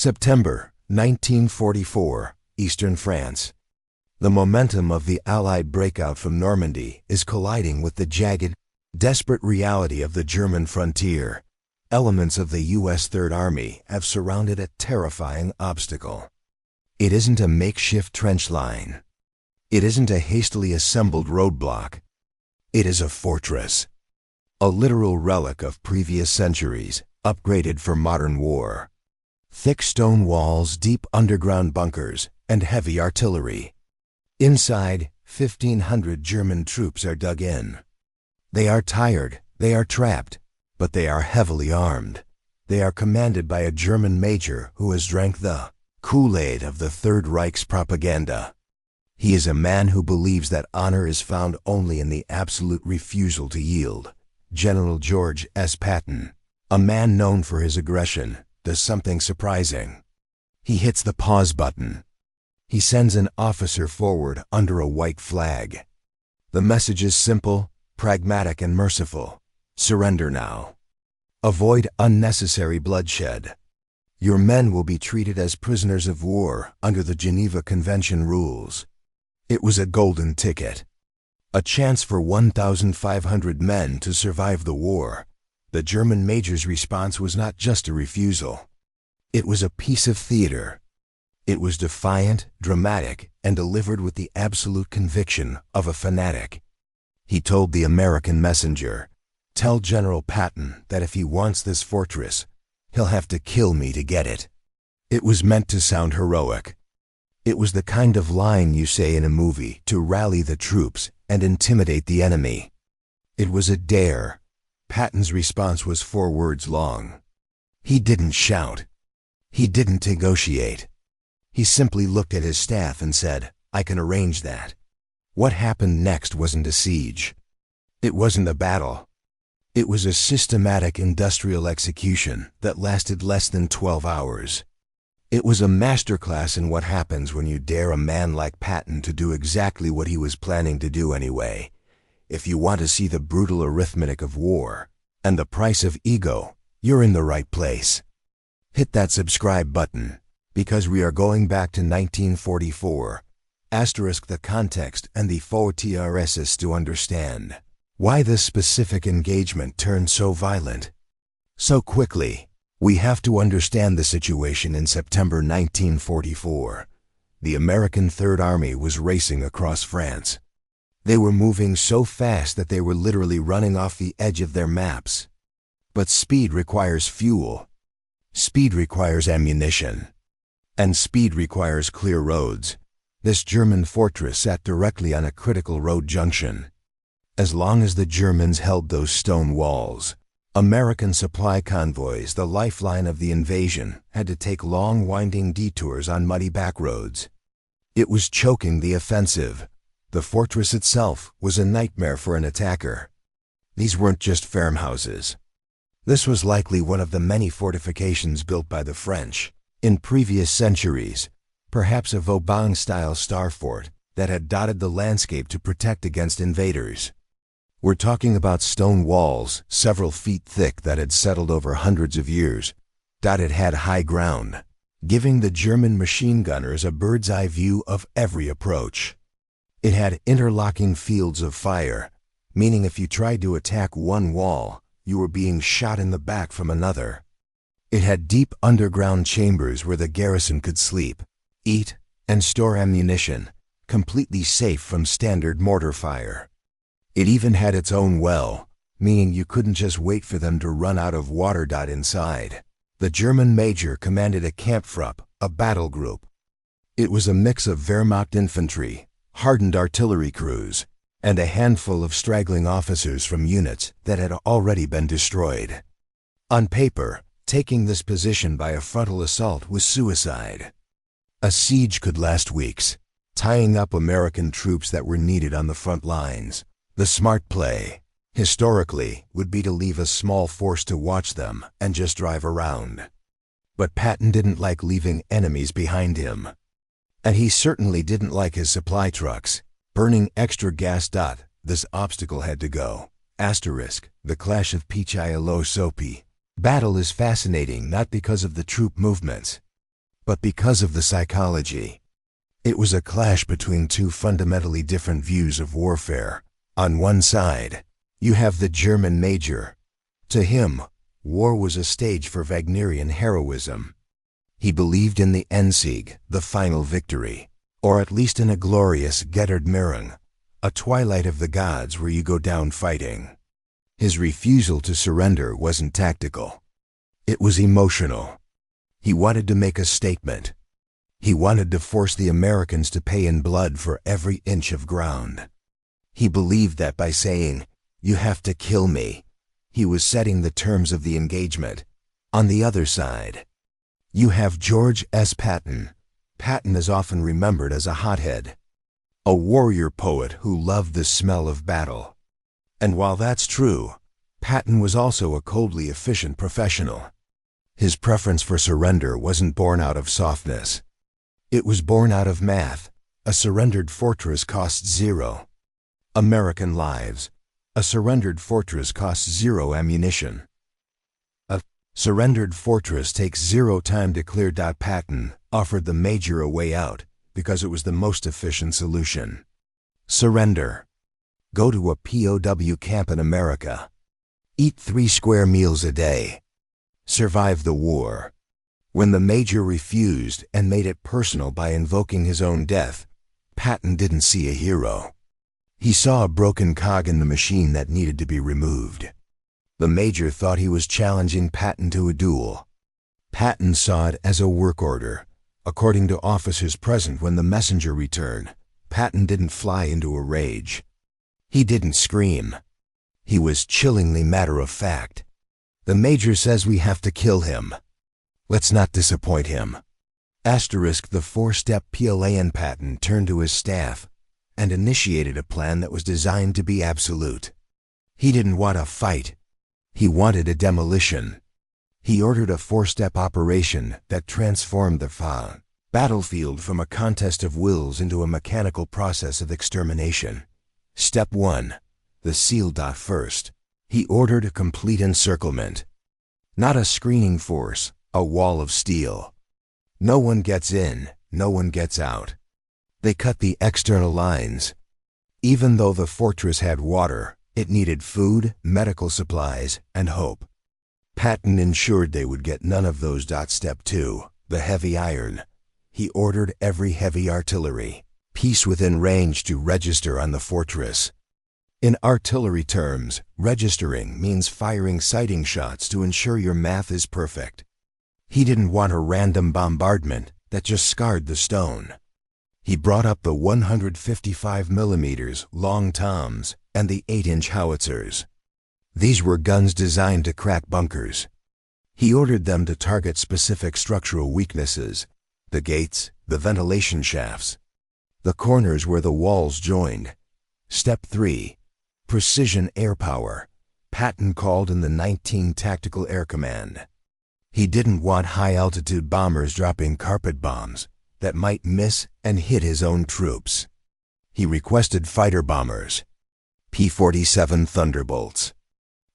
September 1944, Eastern France. The momentum of the Allied breakout from Normandy is colliding with the jagged, desperate reality of the German frontier. Elements of the U.S. Third Army have surrounded a terrifying obstacle. It isn't a makeshift trench line. It isn't a hastily assembled roadblock. It is a fortress. A literal relic of previous centuries, upgraded for modern war. Thick stone walls, deep underground bunkers, and heavy artillery. Inside, 1,500 German troops are dug in. They are tired, they are trapped, but they are heavily armed. They are commanded by a German major who has drank the Kool-Aid of the Third Reich's propaganda. He is a man who believes that honor is found only in the absolute refusal to yield. General George S. Patton, a man known for his aggression, does something surprising. He hits the pause button. He sends an officer forward under a white flag. The message is simple, pragmatic, and merciful. Surrender now. Avoid unnecessary bloodshed. Your men will be treated as prisoners of war under the Geneva Convention rules. It was a golden ticket. A chance for 1,500 men to survive the war. The German major's response was not just a refusal. It was a piece of theater. It was defiant, dramatic, and delivered with the absolute conviction of a fanatic. He told the American messenger, "Tell General Patton that if he wants this fortress, he'll have to kill me to get it." It was meant to sound heroic. It was the kind of line you say in a movie to rally the troops and intimidate the enemy. It was a dare. Patton's response was 4 words long. He didn't shout. He didn't negotiate. He simply looked at his staff and said, "I can arrange that." What happened next wasn't a siege. It wasn't a battle. It was a systematic industrial execution that lasted less than 12 hours. It was a masterclass in what happens when you dare a man like Patton to do exactly what he was planning to do anyway. If you want to see the brutal arithmetic of war and the price of ego, you're in the right place. Hit that subscribe button, because we are going back to 1944, the context and the fortresses to understand why this specific engagement turned so violent so quickly. We have to understand the situation in September 1944. The American Third Army was racing across France. They were moving so fast that they were literally running off the edge of their maps. But speed requires fuel. Speed requires ammunition. And speed requires clear roads. This German fortress sat directly on a critical road junction. As long as the Germans held those stone walls, American supply convoys, the lifeline of the invasion, had to take long winding detours on muddy back roads. It was choking the offensive. The fortress itself was a nightmare for an attacker. These weren't just farmhouses. This was likely one of the many fortifications built by the French in previous centuries, perhaps a Vauban-style star fort that had dotted the landscape to protect against invaders. We're talking about stone walls, several feet thick, that had settled over hundreds of years. It had high ground, giving the German machine gunners a bird's-eye view of every approach. It had interlocking fields of fire, meaning if you tried to attack one wall, you were being shot in the back from another. It had deep underground chambers where the garrison could sleep, eat, and store ammunition, completely safe from standard mortar fire. It even had its own well, meaning you couldn't just wait for them to run out of water. Inside, the German major commanded a Kampftrupp, a battle group. It was a mix of Wehrmacht infantry, hardened artillery crews, and a handful of straggling officers from units that had already been destroyed. On paper, taking this position by a frontal assault was suicide. A siege could last weeks, tying up American troops that were needed on the front lines. The smart play, historically, would be to leave a small force to watch them and just drive around. But Patton didn't like leaving enemies behind him. And he certainly didn't like his supply trucks burning extra gas. This obstacle had to go. The clash of Pichai-lo-Sopi. Battle is fascinating not because of the troop movements, but because of the psychology. It was a clash between two fundamentally different views of warfare. On one side, you have the German major. To him, war was a stage for Wagnerian heroism. He believed in the Endsieg, the final victory, or at least in a glorious Gettertmerung, a twilight of the gods where you go down fighting. His refusal to surrender wasn't tactical. It was emotional. He wanted to make a statement. He wanted to force the Americans to pay in blood for every inch of ground. He believed that by saying, "You have to kill me," he was setting the terms of the engagement. On the other side, you have George S. Patton. Patton is often remembered as a hothead, a warrior poet who loved the smell of battle. And while that's true, Patton was also a coldly efficient professional. His preference for surrender wasn't born out of softness. It was born out of math. A surrendered fortress costs 0 American lives. A surrendered fortress costs 0 ammunition. A surrendered fortress takes 0 time to clear. Patton offered the major a way out because it was the most efficient solution. Surrender. Go to a POW camp in America. Eat 3 square meals a day. Survive the war. When the major refused and made it personal by invoking his own death, Patton didn't see a hero. He saw a broken cog in the machine that needed to be removed. The major thought he was challenging Patton to a duel. Patton saw it as a work order. According to officers present when the messenger returned, Patton didn't fly into a rage. He didn't scream. He was chillingly matter-of-fact. The major says we have to kill him. Let's not disappoint him. Asterisk the 4-step plan. Patton turned to his staff and initiated a plan that was designed to be absolute. He didn't want a fight. He wanted a demolition. He ordered a 4-step operation that transformed the battlefield from a contest of wills into a mechanical process of extermination. Step 1. The SEAL. First, he ordered a complete encirclement. Not a screening force, a wall of steel. No one gets in, no one gets out. They cut the external lines. Even though the fortress had water, it needed food, medical supplies, and hope. Patton ensured they would get none of those. Step 2. The heavy iron. He ordered every heavy artillery piece within range to register on the fortress. In artillery terms, registering means firing sighting shots to ensure your math is perfect. He didn't want a random bombardment that just scarred the stone. He brought up the 155mm long toms and the 8-inch howitzers. These were guns designed to crack bunkers. He ordered them to target specific structural weaknesses: the gates, the ventilation shafts, the corners where the walls joined. Step 3. Precision air power. Patton called in the 19 Tactical Air Command. He didn't want high-altitude bombers dropping carpet bombs that might miss and hit his own troops. He requested fighter bombers, P-47 Thunderbolts.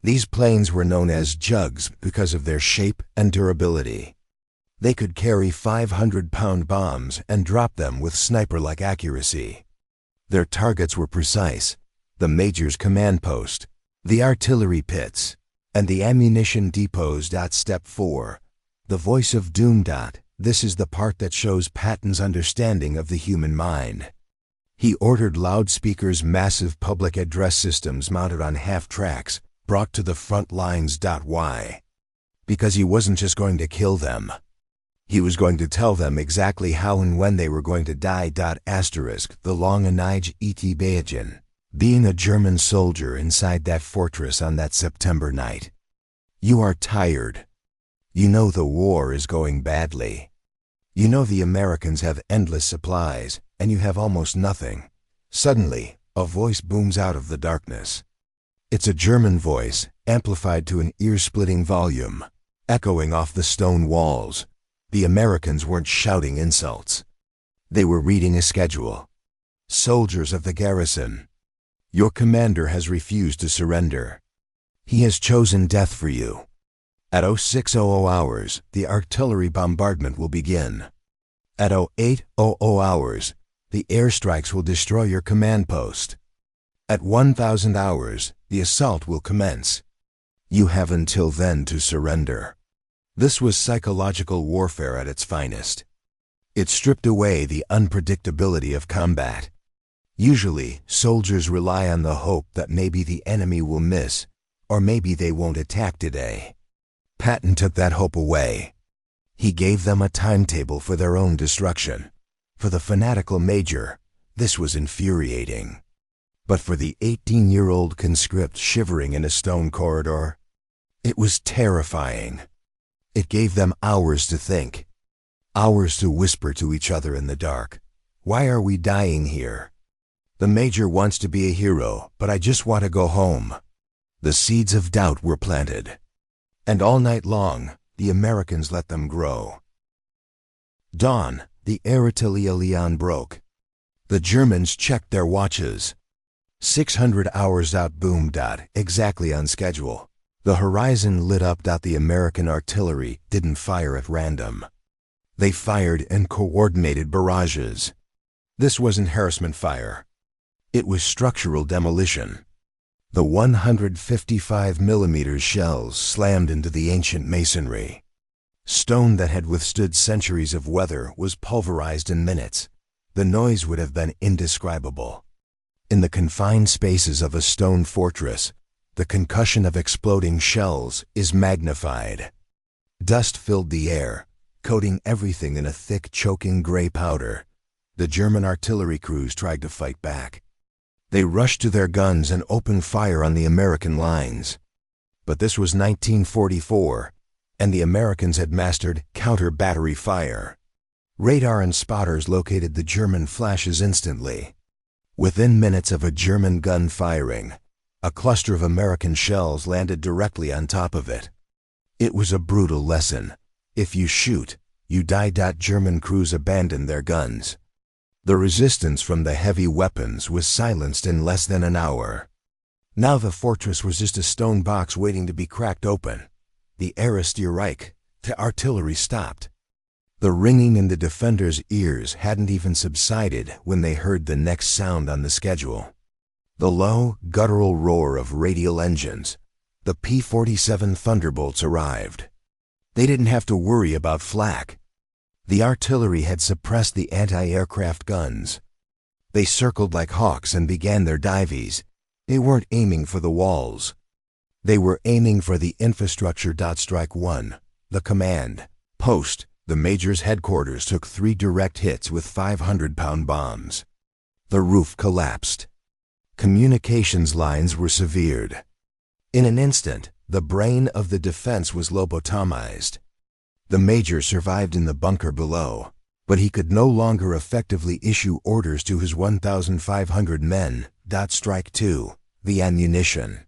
These planes were known as jugs because of their shape and durability. They could carry 500-pound bombs and drop them with sniper-like accuracy. Their targets were precise: the major's command post, the artillery pits, and the ammunition depots. Step 4. The voice of doom. This is the part that shows Patton's understanding of the human mind. He ordered loudspeakers, massive public address systems mounted on half-tracks, brought to the front lines. Why? Because he wasn't just going to kill them. He was going to tell them exactly how and when they were going to die. Asterisk the long Anij et Bajan. Being a German soldier inside that fortress on that September night. You are tired. You know the war is going badly. You know the Americans have endless supplies, and you have almost nothing. Suddenly, a voice booms out of the darkness. It's a German voice, amplified to an ear-splitting volume, echoing off the stone walls. The Americans weren't shouting insults. They were reading a schedule. Soldiers of the garrison, your commander has refused to surrender. He has chosen death for you. At 0600 hours, the artillery bombardment will begin. At 0800 hours, the airstrikes will destroy your command post. At 1000 hours, the assault will commence. You have until then to surrender. This was psychological warfare at its finest. It stripped away the unpredictability of combat. Usually, soldiers rely on the hope that maybe the enemy will miss, or maybe they won't attack today. Patton took that hope away. He gave them a timetable for their own destruction. For the fanatical major, this was infuriating. But for the 18-year-old conscript shivering in a stone corridor, it was terrifying. It gave them hours to think, hours to whisper to each other in the dark. Why are we dying here? The major wants to be a hero, but I just want to go home. The seeds of doubt were planted. And all night long, the Americans let them grow. Dawn, the artillery broke. The Germans checked their watches. 600 hours out boomed out, exactly on schedule. The horizon lit up. The American artillery didn't fire at random. They fired in coordinated barrages. This wasn't harassment fire. It was structural demolition. The 155mm shells slammed into the ancient masonry. Stone that had withstood centuries of weather was pulverized in minutes. The noise would have been indescribable. In the confined spaces of a stone fortress, the concussion of exploding shells is magnified. Dust filled the air, coating everything in a thick, choking gray powder. The German artillery crews tried to fight back. They rushed to their guns and opened fire on the American lines. But this was 1944, and the Americans had mastered counter-battery fire. Radar and spotters located the German flashes instantly. Within minutes of a German gun firing, a cluster of American shells landed directly on top of it. It was a brutal lesson. If you shoot, you die. German crews abandoned their guns. The resistance from the heavy weapons was silenced in less than an hour. Now the fortress was just a stone box waiting to be cracked open. The Erste the artillery stopped. The ringing in the defenders' ears hadn't even subsided when they heard the next sound on the schedule. The low, guttural roar of radial engines. The P-47 Thunderbolts arrived. They didn't have to worry about flak. The artillery had suppressed the anti-aircraft guns. They circled like hawks and began their dives. They weren't aiming for the walls. They were aiming for the infrastructure. Strike 1, the command post. The major's headquarters took 3 direct hits with 500-pound bombs. The roof collapsed. Communications lines were severed. In an instant, the brain of the defense was lobotomized. The major survived in the bunker below, but he could no longer effectively issue orders to his 1,500 men. Strike 2, the ammunition.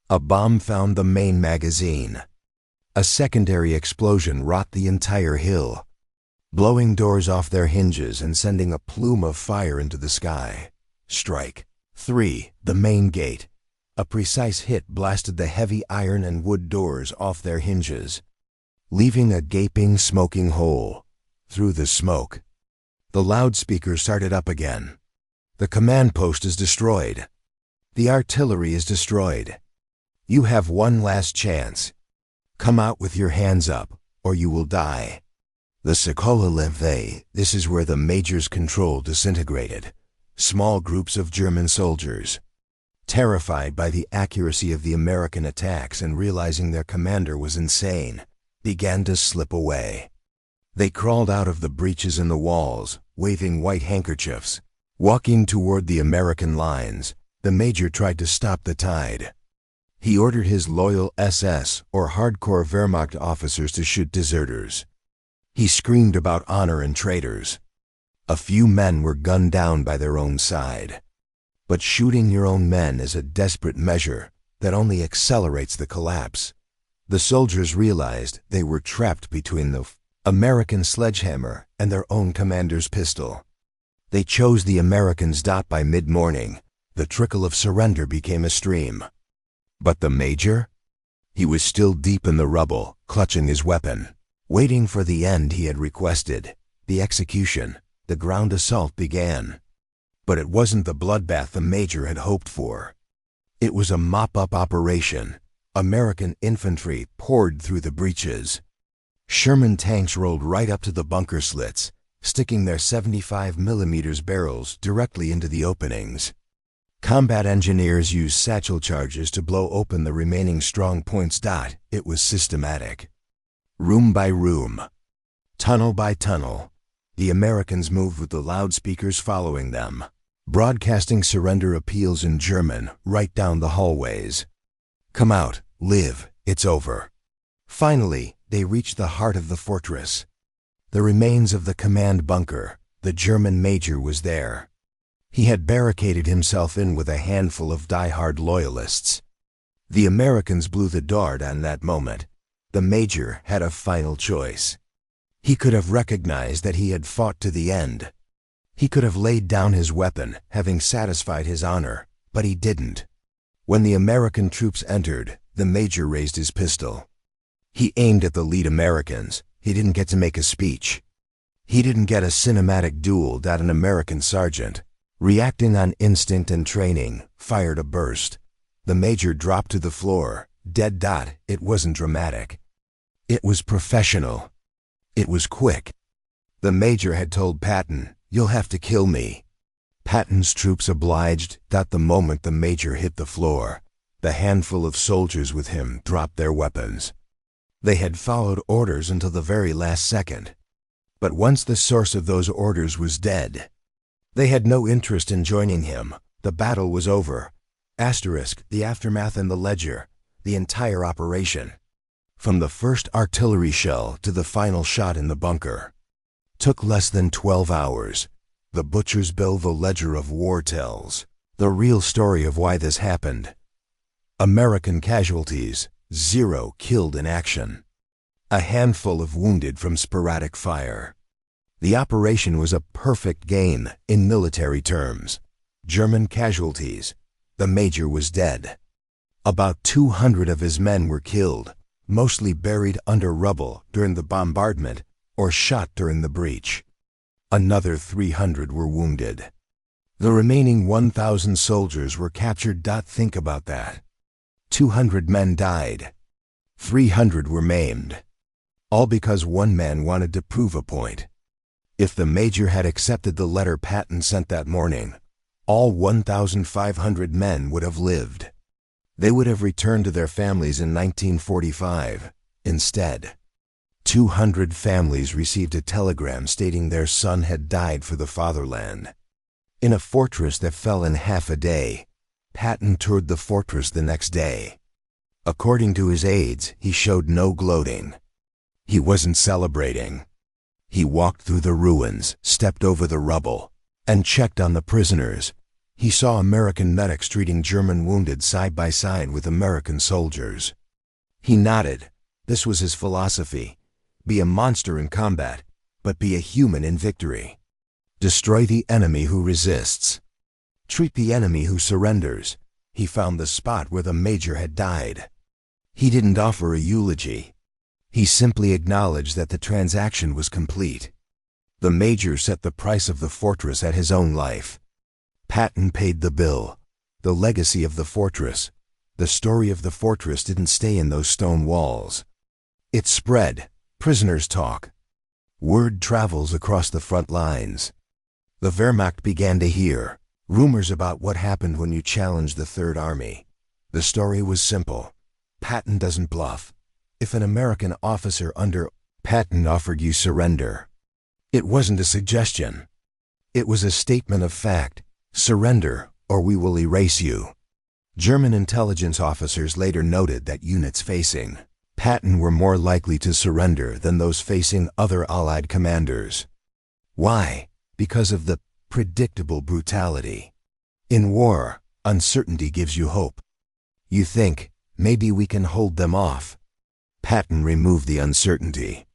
A bomb found the main magazine. A secondary explosion rocked the entire hill, blowing doors off their hinges and sending a plume of fire into the sky. Strike 3, the main gate. A precise hit blasted the heavy iron and wood doors off their hinges, leaving a gaping, smoking hole. Through the smoke, the loudspeakers started up again. The command post is destroyed. The artillery is destroyed. You have one last chance. Come out with your hands up, or you will die. The Sekolah Levée, this is where the major's control disintegrated. Small groups of German soldiers, terrified by the accuracy of the American attacks and realizing their commander was insane, began to slip away. They crawled out of the breaches in the walls, waving white handkerchiefs. Walking toward the American lines, the major tried to stop the tide. He ordered his loyal SS or hardcore Wehrmacht officers to shoot deserters. He screamed about honor and traitors. A few men were gunned down by their own side. But shooting your own men is a desperate measure that only accelerates the collapse. The soldiers realized they were trapped between the American sledgehammer and their own commander's pistol. They chose the Americans. By mid-morning, the trickle of surrender became a stream. But the major? He was still deep in the rubble, clutching his weapon, waiting for the end he had requested. The execution, the ground assault began. But it wasn't the bloodbath the Major had hoped for. It was a mop-up operation. American infantry poured through the breaches. Sherman tanks rolled right up to the bunker slits, sticking their 75mm barrels directly into the openings. Combat engineers used satchel charges to blow open the remaining strong points. It was systematic. Room by room, tunnel by tunnel, the Americans moved with the loudspeakers following them, broadcasting surrender appeals in German right down the hallways. Come out, live, it's over. Finally, they reached the heart of the fortress. The remains of the command bunker. The German major was there. He had barricaded himself in with a handful of die-hard loyalists. The Americans blew the door down that moment. The major had a final choice. He could have recognized that he had fought to the end. He could have laid down his weapon, having satisfied his honor, but he didn't. When the American troops entered, the major raised his pistol. He aimed at the lead Americans. He didn't get to make a speech. He didn't get a cinematic duel. An American sergeant, reacting on instinct and training, fired a burst. The major dropped to the floor, dead. It wasn't dramatic. It was professional. It was quick. The major had told Patton, "You'll have to kill me." Patton's troops obliged. The moment the major hit the floor, the handful of soldiers with him dropped their weapons. They had followed orders until the very last second. But once the source of those orders was dead, they had no interest in joining him. The battle was over. The aftermath and the ledger, the entire operation, from the first artillery shell to the final shot in the bunker, took less than 12 hours. The butcher's bill, the ledger of war tells the real story of why this happened. American casualties, 0 killed in action. A handful of wounded from sporadic fire. The operation was a perfect game in military terms. German casualties. The major was dead. About 200 of his men were killed, mostly buried under rubble during the bombardment or shot during the breach. Another 300 were wounded. The remaining 1,000 soldiers were captured. Think about that. 200 men died. 300 were maimed. All because one man wanted to prove a point. If the major had accepted the letter Patton sent that morning, all 1,500 men would have lived. They would have returned to their families in 1945. Instead, 200 families received a telegram stating their son had died for the fatherland. In a fortress that fell in half a day, Patton toured the fortress the next day. According to his aides, he showed no gloating. He wasn't celebrating. He walked through the ruins, stepped over the rubble, and checked on the prisoners. He saw American medics treating German wounded side by side with American soldiers. He nodded. This was his philosophy. Be a monster in combat, but be a human in victory. Destroy the enemy who resists. Treat the enemy who surrenders. He found the spot where the major had died. He didn't offer a eulogy. He simply acknowledged that the transaction was complete. The major set the price of the fortress at his own life. Patton paid the bill. The legacy of the fortress. The story of the fortress didn't stay in those stone walls. It spread. Prisoners talk. Word travels across the front lines. The Wehrmacht began to hear rumors about what happened when you challenged the Third Army. The story was simple. Patton doesn't bluff. If an American officer under Patton offered you surrender, it wasn't a suggestion. It was a statement of fact. Surrender, or we will erase you. German intelligence officers later noted that units facing Patton were more likely to surrender than those facing other Allied commanders. Why? Because of the predictable brutality. In war, uncertainty gives you hope. You think, maybe we can hold them off. Patton removed the uncertainty.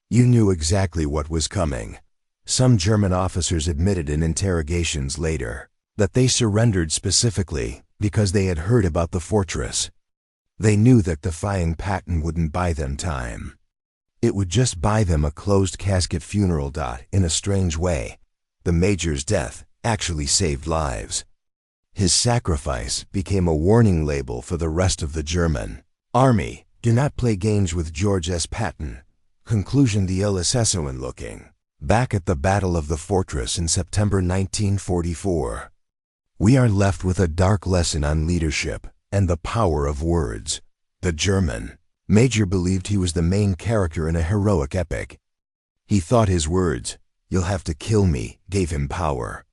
You knew exactly what was coming. Some German officers admitted in interrogations later that they surrendered specifically because they had heard about the fortress. They knew that defying Patton wouldn't buy them time. It would just buy them a closed casket funeral. In a strange way, the Major's death actually saved lives. His sacrifice became a warning label for the rest of the German army. Do not play games with George S. Patton. Conclusion: the LSSON looking back at the Battle of the Fortress in September 1944. We are left with a dark lesson on leadership and the power of words. The German Major believed he was the main character in a heroic epic. He thought his words, "You'll have to kill me," gave him power.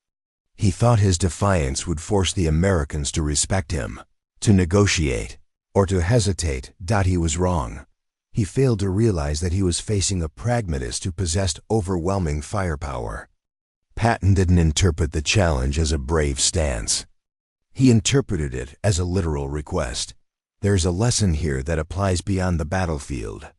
He thought his defiance would force the Americans to respect him, to negotiate, or to hesitate. He was wrong. He failed to realize that he was facing a pragmatist who possessed overwhelming firepower. Patton didn't interpret the challenge as a brave stance. He interpreted it as a literal request. There's a lesson here that applies beyond the battlefield.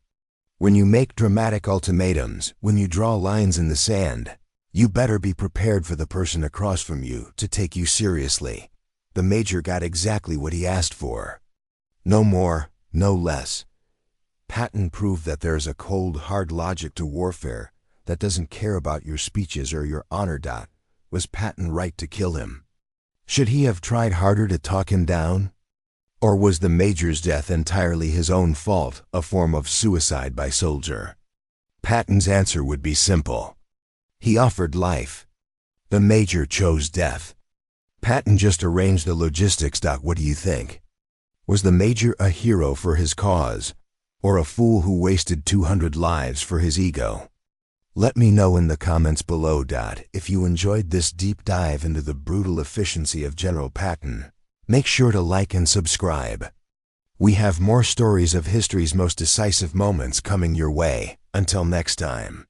When you make dramatic ultimatums, when you draw lines in the sand, you better be prepared for the person across from you to take you seriously. The Major got exactly what he asked for. No more, no less. Patton proved that there's a cold, hard logic to warfare that doesn't care about your speeches or your honor. Was Patton right to kill him? Should he have tried harder to talk him down? Or was the Major's death entirely his own fault, a form of suicide by soldier? Patton's answer would be simple. He offered life. The Major chose death. Patton just arranged the logistics. What do you think? Was the Major a hero for his cause, or a fool who wasted 200 lives for his ego? Let me know in the comments below. If you enjoyed this deep dive into the brutal efficiency of General Patton, make sure to like and subscribe. We have more stories of history's most decisive moments coming your way. Until next time.